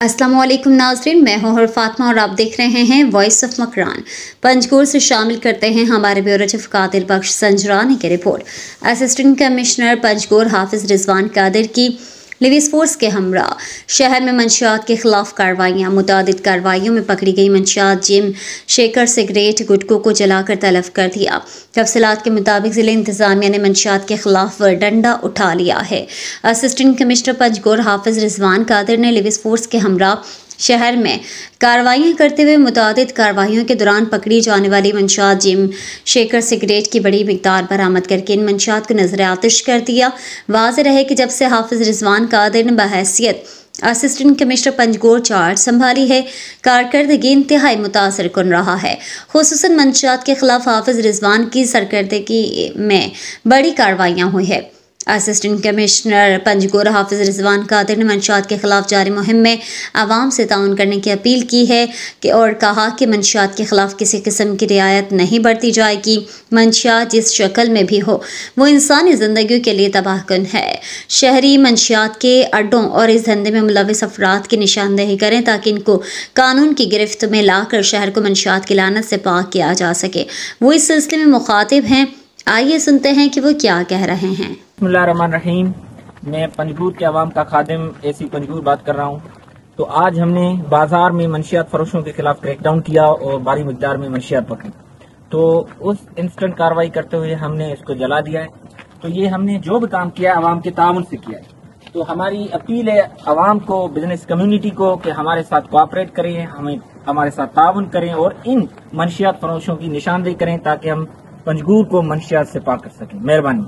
अस्सलाम वालेकुम नाज़रीन, मैं हूं फातिमा और आप देख रहे हैं वॉइस ऑफ मकरान। पंजगुर से शामिल करते हैं हमारे ब्यूरो चीफ कादिर बख्श संजरानी की रिपोर्ट। असिस्टेंट कमिश्नर पंजगुर हाफिज रिजवान कादिर की लिविस फोर्स के हमरा शहर में मंशियात के खिलाफ कार्रवाइयाँ। मुतादिद कार्रवाइयों में पकड़ी गई मंशियात जिम, शेकर, सिगरेट, गुटकों को जलाकर तलफ कर दिया। तफसीलात के मुताबिक जिले इंतजामिया ने मंशियात के खिलाफ डंडा उठा लिया है। असिस्टेंट कमिश्नर पंजगुर हाफिज रिजवान कादिर ने लिविस फोर्स के हमरा शहर में कार्रवाइयाँ करते हुए मुतादिद कार्रवाइयों के दौरान पकड़ी जाने वाली मंशियात जिम, शेकर, सिगरेट की बड़ी मिकदार बरामद करके इन मंशियात को नजर आतिश कर दिया। वाज़ेह रहे कि जब से हाफिज रिजवान कादिर ने बहैसियत असिस्टेंट कमिश्नर पंजगुर चार्ज संभाली है, कारकर्दगी इंतहाई मुतासर कुन रहा है। खुसूसन मंशियात के खिलाफ हाफिज रिजवान की सरकर्दगी में बड़ी कार्रवाइयाँ हुई है। असिस्टेंट कमिश्नर पंजगुर हाफिज रिजवान कादिर ने मंशियात के खिलाफ जारी मुहिम में आवाम से ताउन करने की अपील की है और कहा कि मंशियात के खिलाफ किसी किस्म की रियायत नहीं बरती जाएगी। मंशियात जिस शक्ल में भी हो वो इंसानी ज़िंदगी के लिए तबाहकुन है। शहरी मंशियात के अड्डों और इस धंधे में मुलविस अफराद की निशानदेही करें ताकि इनको कानून की गिरफ्त में लाकर शहर को मंशियात की लानत से पाक किया जा सके। वो इस सिलसिले में मुखातिब हैं, आइए सुनते हैं कि वो क्या कह रहे हैं। बिस्मिल्लाहिर्रहमानिर्रहीम। मैं पंजगुर के अवाम का खादिम एसी पंजगुर बात कर रहा हूँ। तो आज हमने बाजार में मंशियात फरोशों के खिलाफ क्रैकडाउन किया और भारी मिकदार में मंशियात पकड़ी। तो उस इंस्टेंट कार्रवाई करते हुए हमने इसको जला दिया है। तो ये हमने जो भी काम किया अवाम के ताउन से किया है। तो हमारी अपील है अवाम को, बिजनेस कम्युनिटी को कि हमारे साथ कोऑपरेट करें, हमारे साथ ताउन करें और इन मंशियात फरोशों की निशानदेही करें ताकि हम पंजगुर को मंशियात से पाक कर सकें। मेहरबानी।